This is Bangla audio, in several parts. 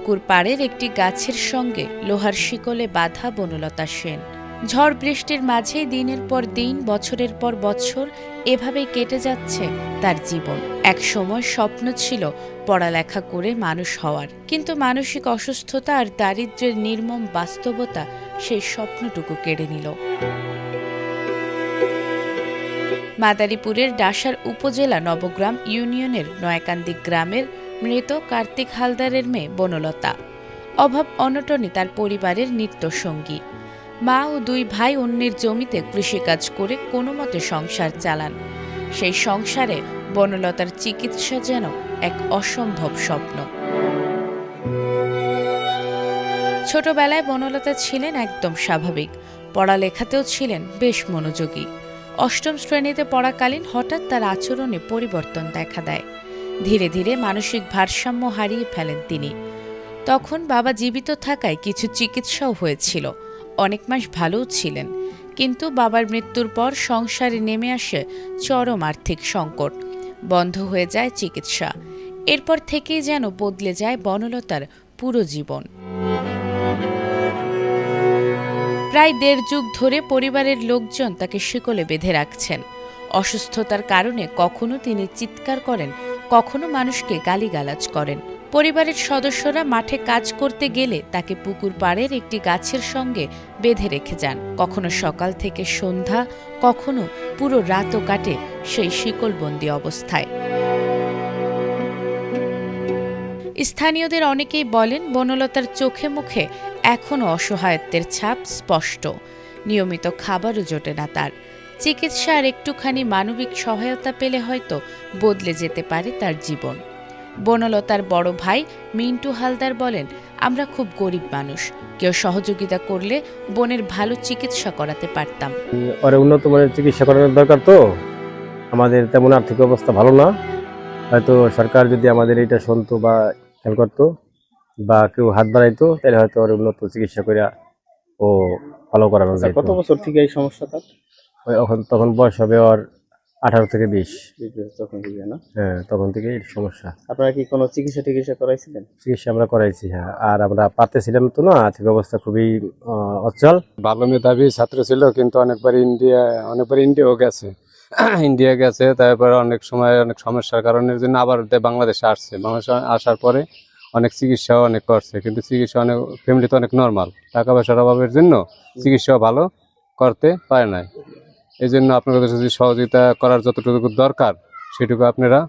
পুকুর পাড়ের একটি গাছের সঙ্গে লোহার শিকলে বাঁধা বনলতা সেন। ঝড় বৃষ্টির মাঝেই দিনের পর দিন, বছরের পর বছর এভাবেই কেটে যাচ্ছে তার জীবন। এক সময় স্বপ্ন ছিল পড়ালেখা করে মানুষ হওয়ার, কিন্তু মানসিক অসুস্থতা আর দারিদ্র্যের নির্মম বাস্তবতা সেই স্বপ্নটুকু কেড়ে নিল। মাদারীপুরের ডাসার উপজেলা নবগ্রাম ইউনিয়নের নয়াকান্দি গ্রামের মৃত কার্তিক হালদারের মেয়ে বনলতা। অভাব অনটনে তার পরিবারের নিত্যসঙ্গী। মা ও দুই ভাই অন্যের জমিতে কৃষিকাজ করে কোনো মতে সংসার চালান। সেই সংসারে বনলতার চিকিৎসা যেন এক অসম্ভব স্বপ্ন। ছোটবেলায় বনলতা ছিলেন একদম স্বাভাবিক, পড়ালেখাতেও ছিলেন বেশ মনোযোগী। অষ্টম শ্রেণীতে পড়াকালীন হঠাৎ তার আচরণে পরিবর্তন দেখা দেয়। ধীরে ধীরে মানসিক ভারসাম্য হারিয়ে ফেলেন তিনি। তখন বাবা জীবিত থাকায় কিছু চিকিৎসাও হয়েছিল, অনেক মাস ভালোও ছিলেন। কিন্তু বাবার মৃত্যুর পর সংসারে নেমে আসে চরম আর্থিক সংকট, বন্ধ হয়ে যায় চিকিৎসা। এরপর থেকেই যেন বদলে যায় বনলতার পুরো জীবন। প্রায় ১.৫ যুগ ধরে পরিবারের লোকজন তাকে শিকলে বেঁধে রাখছেন। অসুস্থতার কারণে কখনো তিনি চিৎকার করেন, কখনো মানুষকে গালিগালাজ করেন। পরিবারের সদস্যরা মাঠে কাজ করতে গেলে তাকে পুকুর পাড়ের একটি গাছের সঙ্গে বেঁধে রেখে যান। কখনো সকাল থেকে সন্ধ্যা, কখনো পুরো রাতও কাটে সেই শিকলবন্দি অবস্থায়। স্থানীয়দের অনেকেই বলেন, বনলতার চোখে মুখে এখনও অসহায়ত্বের ছাপ স্পষ্ট। নিয়মিত খাবারও জোটে না তার। চিকিৎসা আর একটুখানি মানবিক সহায়তা পেলে হয়তো বদলে যেতে পারে তার জীবন। বনলতার বড় ভাই মিন্টু হালদার বলেন, আমরা খুব গরিব মানুষ, কেউ সহযোগিতা করলে বোনের ভালো চিকিৎসা করাতে পারতাম। ওর উন্নত মানের চিকিৎসা করানোর দরকার, তো আমাদের তেমন আর্থিক অবস্থা ভালো না। হয়তো সরকার যদি আমাদের এটা শুনতো বা খেয়াল করতো বা কেউ হাত বাড়াইতো, তাহলে হয়তো ওর উন্নত চিকিৎসা করে ও ভালো করানো যায়। কত বছর থেকে এই সমস্যাটা? তখন বয়স হবে ওর 18 থেকে 20। তখন থেকে না? হ্যাঁ, তখন থেকে এই সমস্যা। আপনারা কি কোনো চিকিৎসা করাইছিলেন? চিকিৎসা আমরা করাইছি, হ্যাঁ। আর আমরা পারতেছিলাম তো না, আর্থিক অবস্থা খুবই অচল। ভালো মেধাবী ছাত্র ছিল, কিন্তু অনেকবার ইন্ডিয়াও গেছে। ইন্ডিয়া গেছে, তারপরে অনেক সময় অনেক সমস্যার কারণের জন্য আবার বাংলাদেশে আসছে। বাংলাদেশে আসার পরে অনেক চিকিৎসাও অনেক করছে, কিন্তু চিকিৎসা অনেক ফ্যামিলিতে অনেক নর্মাল, টাকা পয়সার অভাবের জন্য চিকিৎসাও ভালো করতে পারে নাই। এই জন্য আপনাদের যদি সহযোগিতা করার যতটুকু দরকার সেটুকু আপনারা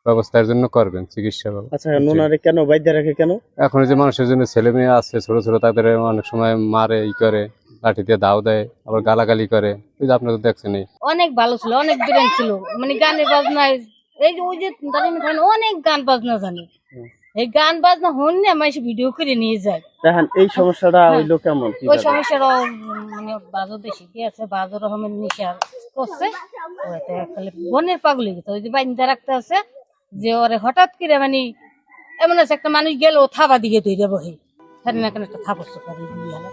ব্যবস্থার জন্য করবেন চিকিৎসা। আচ্ছা, ওনারে কেন বাইদ্যা রাখে কেন? এখন যে মানুষের জন্য ছেলে মেয়ে আছে ছোট ছোট, তাদের অনেক সময় মারে, করে লাঠি দিয়ে দাও দেয়, আবার গালাগালি করে। এই যে আপনারা দেখছেন, অনেক ভালো ছিল, অনেক ব্রেন ছিল, মানে গানের বাজনায় এই যে ওই যে অনেক গান বাজনা জানে। এই গান বাজনা হন না মাইসে ভিডিও করে নিয়ে যায়। দেখেন এই সমস্যাটা হইলো কেমন? ওই সমস্যার মানে বাজো বেশি কি আছে, বাজো রকমের নেশা করছে, খালি বনের পাগল হয়ে গেছে। ওই যে বাইন্দা রাখতে আছে যে ওরে হঠাৎ করে মানে এমন আছে একটা মানুষ গেল থাবা দিকে তৈরি বহে।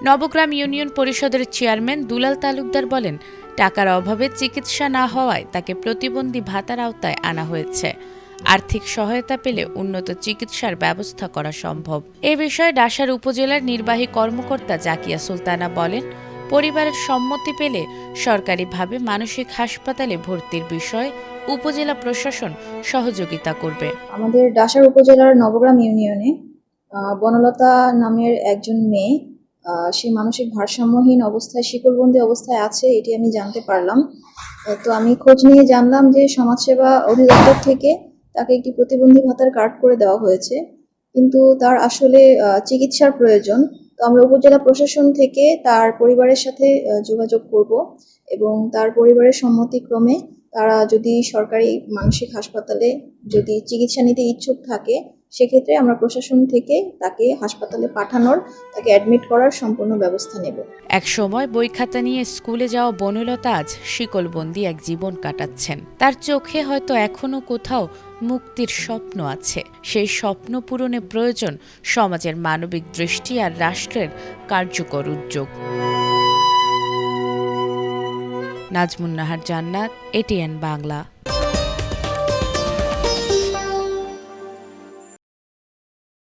নবগ্রাম ইউনিয়ন পরিষদের চেয়ারম্যান দুলাল তালুকদার বলেন, টাকার অভাবে চিকিৎসা না হওয়ায় তাকে প্রতিবন্ধী ভাতার আওতায় আনা হয়েছে। আর্থিক সহায়তা পেলে উন্নত চিকিৎসার ব্যবস্থা করা সম্ভব। এ বিষয়ে ডাসার উপজেলার নির্বাহী কর্মকর্তা জাকিয়া সুলতানা বলেন, পরিবারের সম্মতি পেলে সরকারিভাবে মানসিক হাসপাতালে ভর্তির বিষয়ে উপজেলা প্রশাসন সহযোগিতা করবে। আমাদের ডাসার উপজেলার নবগ্রাম ইউনিয়নে বনলতা নামের একজন মেয়ে, সে মানসিক ভারসাম্যহীন অবস্থায়, শিকলবন্দি অবস্থায় আছে, এটি আমি জানতে পারলাম। তো আমি খোঁজ নিয়ে জানলাম যে সমাজসেবা অধিদপ্তর থেকে তাকে একটি প্রতিবন্ধী ভাতার কার্ড করে দেওয়া হয়েছে, কিন্তু তার আসলে চিকিৎসার প্রয়োজন। তো আমরা উপজেলা প্রশাসন থেকে তার পরিবারের সাথে যোগাযোগ করব এবং তার পরিবারের সম্মতিক্রমে তারা যদি সরকারি মানসিক হাসপাতালে যদি চিকিৎসা নিতে ইচ্ছুক থাকে, সেক্ষেত্রে আমরা প্রশাসন থেকে তাকে হাসপাতালে পাঠানোর, তাকে অ্যাডমিট করার সম্পূর্ণ ব্যবস্থা নেব। এক সময় বই খাতা নিয়ে স্কুলে যাওয়া বনলতা আজ শিকলবন্দি এক জীবন কাটাচ্ছেন। তার চোখে হয়তো এখনো কোথাও মুক্তির স্বপ্ন আছে। সেই স্বপ্ন পূরণে প্রয়োজন সমাজের মানবিক দৃষ্টি আর রাষ্ট্রের কার্যকর উদ্যোগ। নাজমুন নাহার জান্নাত, এটিএন বাংলা।